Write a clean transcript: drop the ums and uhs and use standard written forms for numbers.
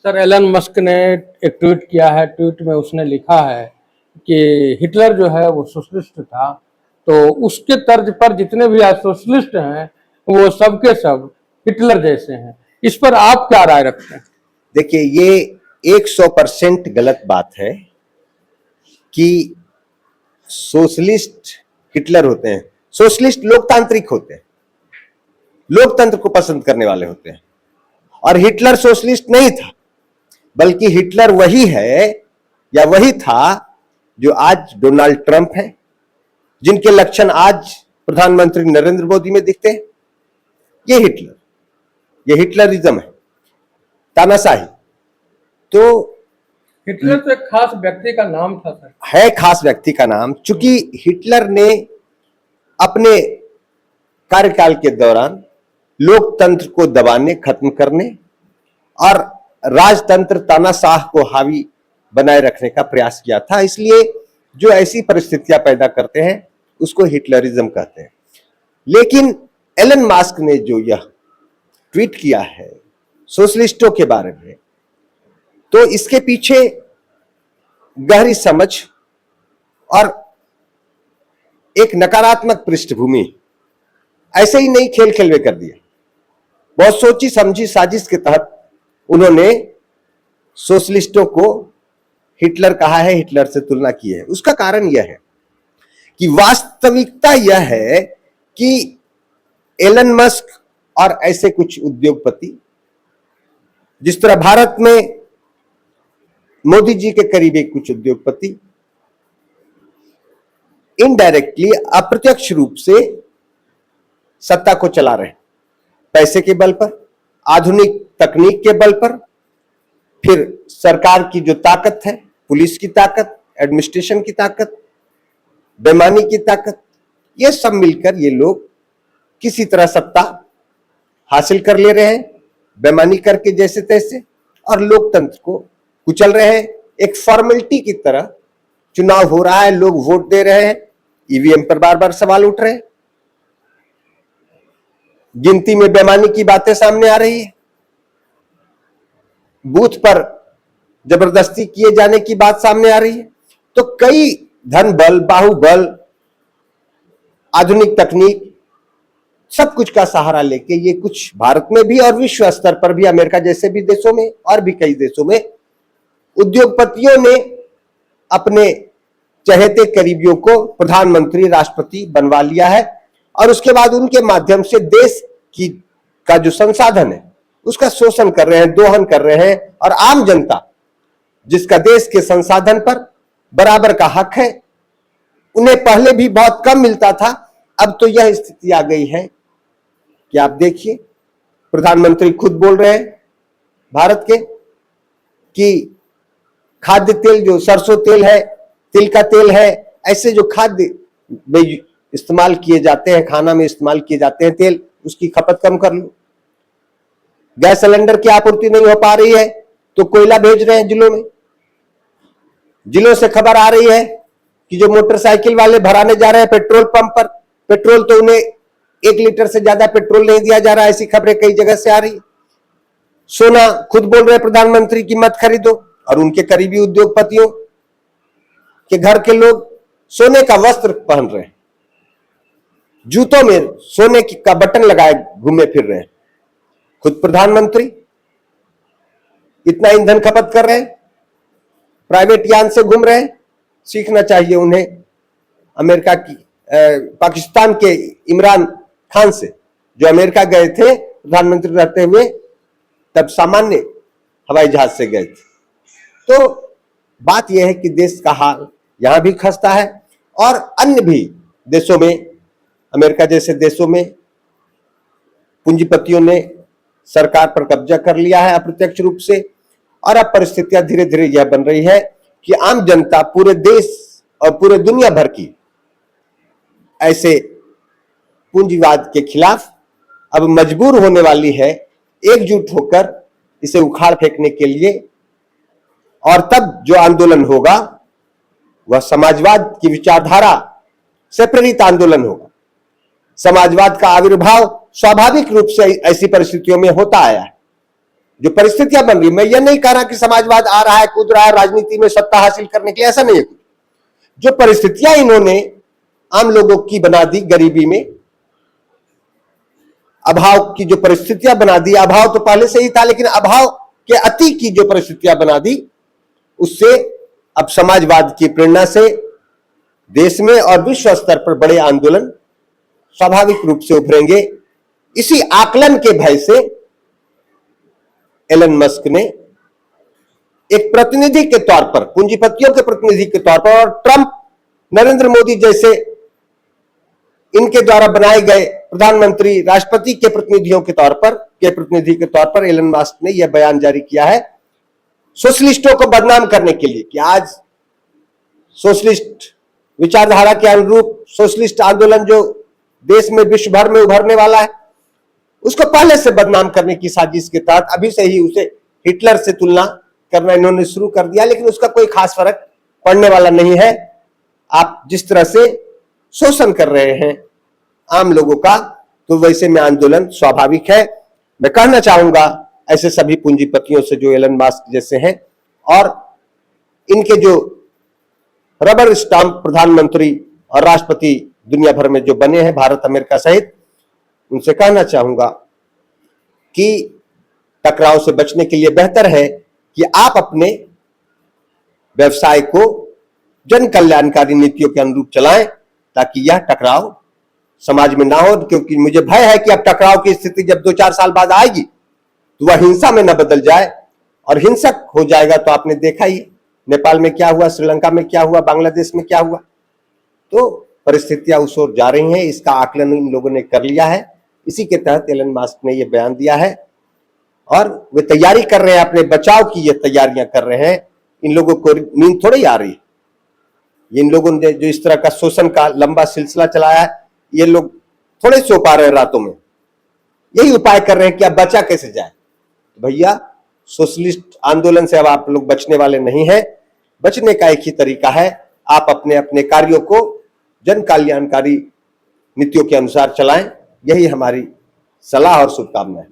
Sir Elon Musk ने एक tweet किया है। ट्वीट में उसने लिखा है कि हिटलर जो है वो सोशलिस्ट था, तो उसके तर्ज पर जितने भी आज सोशलिस्ट हैं वो सब के सब हिटलर जैसे हैं। इस पर आप क्या राय रखते हैं? देखिए, ये 100% गलत बात है कि सोशलिस्ट हिटलर होते हैं। सोशलिस्ट लोकतांत्रिक होते हैं, लोकतंत्र को पसंद करने वाले होते हैं। और हिटलर सोशलिस्ट नहीं था, बल्कि हिटलर वही है या वही था जो आज डोनाल्ड ट्रंप है, जिनके लक्षण आज प्रधानमंत्री नरेंद्र मोदी में दिखते हैं। ये हिटलरिज्म है, तानाशाही। तो हिटलर तो एक खास व्यक्ति का नाम था सर। है खास व्यक्ति का नाम, चूंकि हिटलर ने अपने कार्यकाल के दौरान लोकतंत्र को दबाने, खत्म करने और राजतंत्र तानाशाह को हावी बनाए रखने का प्रयास किया था। इसलिए जो ऐसी परिस्थितियां पैदा करते हैं उसको हिटलरिज्म कहते हैं। लेकिन एलन मस्क ने जो यह ट्वीट किया है सोशलिस्टों के बारे में, तो इसके पीछे गहरी समझ और एक नकारात्मक पृष्ठभूमि ऐसे ही नहीं खेल खेल में कर दिया। बहुत सोची समझी साजिश के तहत उन्होंने सोशलिस्टों को हिटलर कहा है, हिटलर से तुलना की है। उसका कारण यह है कि वास्तविकता यह है कि एलन मस्क और ऐसे कुछ उद्योगपति, जिस तरह भारत में मोदी जी के करीबी कुछ उद्योगपति इनडायरेक्टली, अप्रत्यक्ष रूप से सत्ता को चला रहे हैं, पैसे के बल पर, आधुनिक तकनीक के बल पर, फिर सरकार की जो ताकत है, पुलिस की ताकत, एडमिनिस्ट्रेशन की ताकत, बेईमानी की ताकत, ये सब मिलकर ये लोग किसी तरह सत्ता हासिल कर ले रहे हैं, बेईमानी करके जैसे तैसे, और लोकतंत्र को कुचल रहे हैं। एक फॉर्मेलिटी की तरह चुनाव हो रहा है, लोग वोट दे रहे हैं, ईवीएम पर बार बार सवाल उठ रहे हैं, गिनती में बेईमानी की बातें सामने आ रही है, बूथ पर जबरदस्ती किए जाने की बात सामने आ रही है। तो कई धन बल, बाहुबल, आधुनिक तकनीक, सब कुछ का सहारा लेके ये कुछ भारत में भी और विश्व स्तर पर भी, अमेरिका जैसे भी देशों में और भी कई देशों में उद्योगपतियों ने अपने चहेते करीबियों को प्रधानमंत्री, राष्ट्रपति बनवा लिया है। और उसके बाद उनके माध्यम से देश की का जो संसाधन है उसका शोषण कर रहे हैं, दोहन कर रहे हैं। और आम जनता, जिसका देश के संसाधन पर बराबर का हक है, उन्हें पहले भी बहुत कम मिलता था, अब तो यह स्थिति आ गई है कि आप देखिए, प्रधानमंत्री खुद बोल रहे हैं भारत के कि खाद्य तेल, जो सरसों तेल है, तिल का तेल है, ऐसे जो खाद्य में इस्तेमाल किए जाते हैं, खाना में इस्तेमाल किए जाते हैं तेल, उसकी खपत कम कर लो। गैस सिलेंडर की आपूर्ति नहीं हो पा रही है तो कोयला भेज रहे हैं जिलों में। जिलों से खबर आ रही है कि जो मोटरसाइकिल वाले भराने जा रहे हैं पेट्रोल पंप पर, पेट्रोल तो उन्हें 1 लीटर से ज्यादा पेट्रोल नहीं दिया जा रहा है। ऐसी खबरें कई जगह से आ रही है। सोना खुद बोल रहे प्रधानमंत्री की मत खरीदो, और उनके करीबी उद्योगपतियों के घर के लोग सोने का वस्त्र पहन रहे हैं, जूतों में सोने का बटन लगाए घूमे फिर रहे हैं। खुद प्रधानमंत्री इतना ईंधन खपत कर रहे हैं, प्राइवेट यान से घूम रहे हैं। सीखना चाहिए उन्हें अमेरिका की, पाकिस्तान के इमरान खान से, जो अमेरिका गए थे प्रधानमंत्री रहते हुए, तब सामान्य हवाई जहाज से गए थे। तो बात यह है कि देश का हाल यहां भी खस्ता है, और अन्य भी देशों में, अमेरिका जैसे देशों में पूंजीपतियों ने सरकार पर कब्जा कर लिया है अप्रत्यक्ष रूप से। और अब परिस्थितियां धीरे धीरे यह बन रही है कि आम जनता पूरे देश और पूरे दुनिया भर की ऐसे पूंजीवाद के खिलाफ अब मजबूर होने वाली है, एकजुट होकर इसे उखाड़ फेंकने के लिए। और तब जो आंदोलन होगा वह समाजवाद की विचारधारा से प्रेरित आंदोलन होगा। समाजवाद का आविर्भाव स्वाभाविक रूप से ऐसी परिस्थितियों में होता आया है। जो परिस्थितियां बन रही, मैं ये नहीं कह रहा कि समाजवाद आ रहा है, कूद रहा है राजनीति में सत्ता हासिल करने के लिए, ऐसा नहीं है। जो परिस्थितियां इन्होंने आम लोगों की बना दी, गरीबी में अभाव की जो परिस्थितियां बना दी, अभाव तो पहले से ही था, लेकिन अभाव के अति की जो परिस्थितियां बना दी, उससे अब समाजवाद की प्रेरणा से देश में और विश्व स्तर पर बड़े आंदोलन स्वाभाविक रूप से उभरेंगे। इसी आकलन के भय से एलन मस्क ने एक प्रतिनिधि के तौर पर, पूंजीपतियों के प्रतिनिधि के तौर पर, और ट्रंप, नरेंद्र मोदी जैसे इनके द्वारा बनाए गए प्रधानमंत्री, राष्ट्रपति के प्रतिनिधियों के तौर पर, प्रतिनिधि के तौर पर एलन मस्क ने यह बयान जारी किया है सोशलिस्टों को बदनाम करने के लिए कि आज सोशलिस्ट विचारधारा के अनुरूप सोशलिस्ट आंदोलन जो देश में विश्व भर में उभरने वाला है, उसको पहले से बदनाम करने की साजिश के तहत अभी से ही उसे हिटलर से तुलना करना इन्होंने शुरू कर दिया, लेकिन उसका कोई खास फर्क पड़ने वाला नहीं है। आप जिस तरह से शोषण कर रहे हैं आम लोगों का, तो वैसे में आंदोलन स्वाभाविक है। मैं कहना चाहूंगा ऐसे सभी पूंजीपतियों से जो एलन मस्क जैसे हैं और इनके जो रबर स्टाम्प प्रधानमंत्री और राष्ट्रपति दुनिया भर में जो बने हैं, भारत अमेरिका सहित, उनसे कहना चाहूंगा कि टकराव से बचने के लिए बेहतर है कि आप अपने व्यवसाय को जन कल्याणकारी नीतियों के अनुरूप चलाएं, ताकि यह टकराव समाज में ना हो। क्योंकि मुझे भय है कि अब टकराव की स्थिति जब 2-4 साल बाद आएगी तो वह हिंसा में न बदल जाए, और हिंसक हो जाएगा तो आपने देखा ही नेपाल में क्या हुआ, श्रीलंका में क्या हुआ, बांग्लादेश में क्या हुआ। तो परिस्थितियां उस ओर जा रही हैं, इसका आकलन इन लोगों ने कर लिया है। इसी के तहत एलन मस्क ने यह बयान दिया है और वे तैयारी कर रहे हैं, अपने बचाव की ये तैयारियां कर रहे हैं। इन लोगों को नींद थोड़ी आ रही है। इन लोगों ने जो इस तरह का शोषण का लंबा सिलसिला चलाया है, ये लोग थोड़े सो पा रहे हैं रातों में, यही उपाय कर रहे हैं कि अब बचा कैसे जाए। भैया, सोशलिस्ट आंदोलन से अब आप लोग बचने वाले नहीं हैं। बचने का एक ही तरीका है, आप अपने अपने कार्यों को जन कल्याणकारी नीतियों के अनुसार चलाएं। यही हमारी सलाह और शुभकामनाएं।